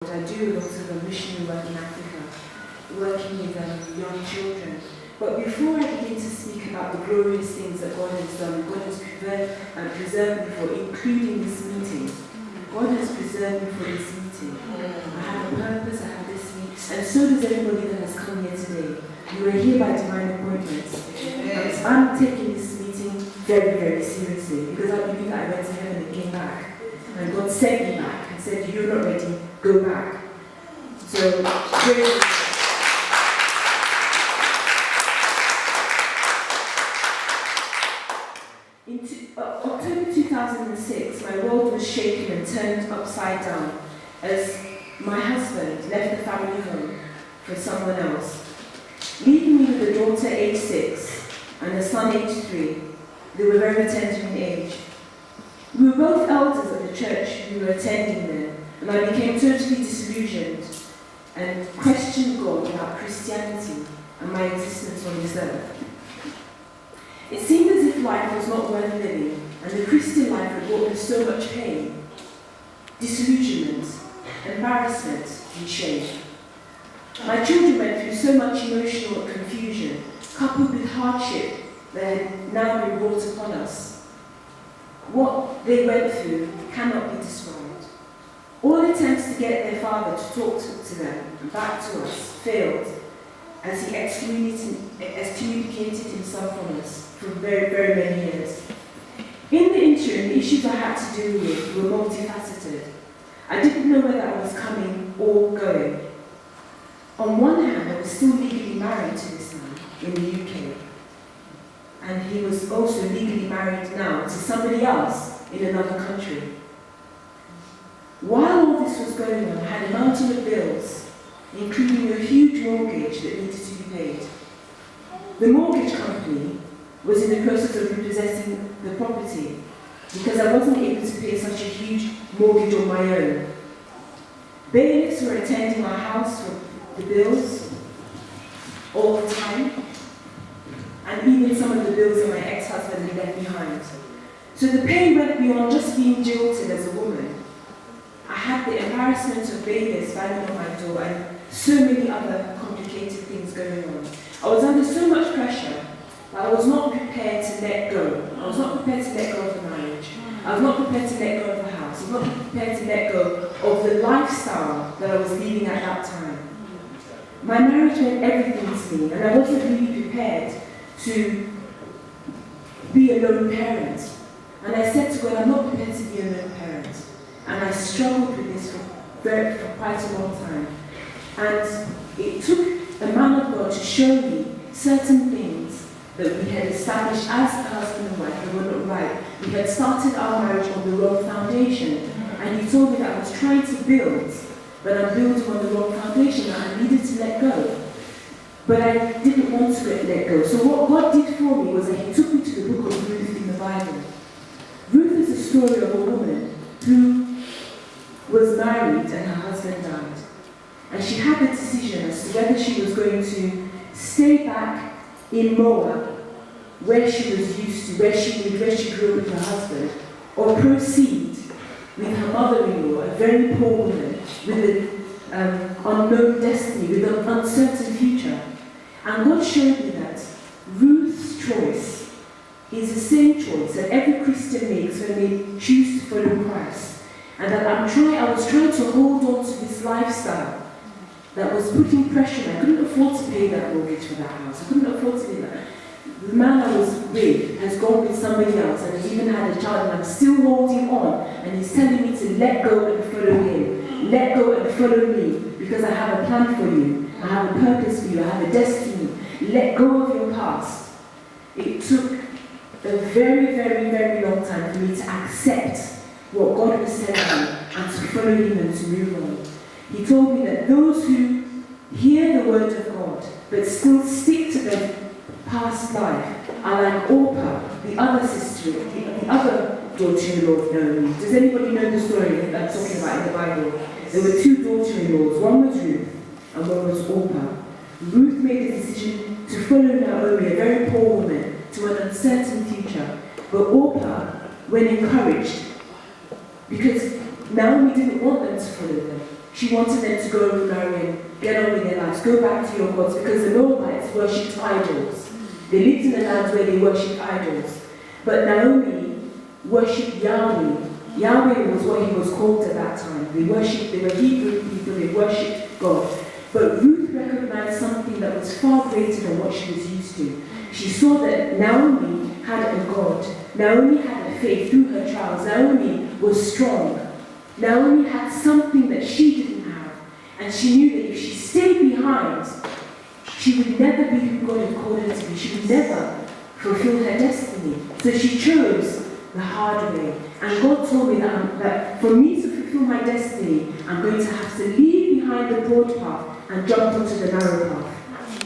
I do a lot of missionary work in Africa, working with young children. But before I begin to speak about the glorious things that God has done, God has preserved me for, including this meeting. God has preserved me for this meeting. I have a purpose, I have this meeting, and so does everybody that has come here today. You are here by divine appointment. And I'm taking this meeting very, very seriously, because I believe that I went to heaven and came back. And God sent me back and said, "You're not ready, go back." So, in October 2006, my world was shaken and turned upside down as my husband left the family home for someone else, leaving me with a daughter aged 6 and a son aged 3. They were very tender in age. We were both elders at the church we were attending then, and I became totally disillusioned and questioned God about Christianity and my existence on this earth. It seemed as if life was not worth living, and the Christian life had brought me so much pain, disillusionment, embarrassment, and shame. My children went through so much emotional confusion, coupled with hardship that had now been brought upon us. What they went through cannot be described. All attempts to get their father to talk to them and back to us failed, as he excommunicated himself from us for very, very many years. In the interim, the issues I had to deal with were multifaceted. I didn't know whether I was coming or going. On one hand, I was still legally married to this man in the UK, and he was also legally married now to somebody else in another country. While all this was going on, I had a mountain of bills, including a huge mortgage that needed to be paid. The mortgage company was in the process of repossessing the property because I wasn't able to pay such a huge mortgage on my own. Bailiffs were attending our house for the bills all the time, and even some of the bills that my ex-husband had left behind. So the pain went beyond just being jilted as a woman. I had the embarrassment of bailiffs banging on my door and so many other complicated things going on. I was under so much pressure that I was not prepared to let go. I was not prepared to let go of the marriage. I was not prepared to let go of the house. I was not prepared to let go of the lifestyle that I was leading at that time. My marriage meant everything to me, and I wasn't really prepared to be a lone parent. And I said to God, I'm not prepared to be a lone parent. And I struggled with this for quite a long time. And it took a man of God to show me certain things that we had established as a husband and wife that were not right. We had started our marriage on the wrong foundation. And he told me that I was trying to build, but I'm building on the wrong foundation, and I needed to let go. But I didn't want to let go. So what God did for me was that he took me to the Book of Ruth in the Bible. Ruth is a story of a woman who was married and her husband died. And she had the decision as to whether she was going to stay back in Moab, where she was used to, where she grew up with her husband, or proceed with her mother-in-law, a very poor woman, with an unknown destiny, with an uncertain future. And God showed me that Ruth's choice is the same choice that every Christian makes when they choose to follow Christ. And that I was trying to hold on to this lifestyle that was putting pressure on me. I couldn't afford to pay that mortgage for that house. I couldn't afford to do that. The man I was with has gone with somebody else and has even had a child, and I'm still holding on, and he's telling me to let go and follow him. Let go and follow me, because I have a plan for you. I have a purpose for you. I have a destiny. Let go of your past. It took a very, very, very long time for me to accept what God was telling me and to follow him and to move on. He told me that those who hear the word of God but still stick to their past life are like Orpah, the other sister, the other daughter-in-law of Naomi. Does anybody know the story that I'm talking about in the Bible? There were 2 daughter-in-laws. One was Ruth and one was Orpah. Ruth made a decision to follow Naomi, a very poor woman, to an uncertain future. But Orpah, when encouraged, because Naomi didn't want them to follow them, She wanted them to go and remarry and get on with their lives, go back to your gods, because the Moabites worshipped idols. They lived in the lands where they worshipped idols. But Naomi worshipped Yahweh. Yahweh was what he was called at that time. They were Hebrew people, they worshipped God. But Ruth recognized something that was far greater than what she was used to. She saw that Naomi had a God. Naomi had a faith through her trials. Naomi was strong. Naomi had something that she didn't have. And she knew that if she stayed behind, she would never be who God had called her to be. She would never fulfill her destiny. So she chose the hard way. And God told me that for me to fulfill my destiny, I'm going to have to leave behind the broad path and jump onto the narrow path.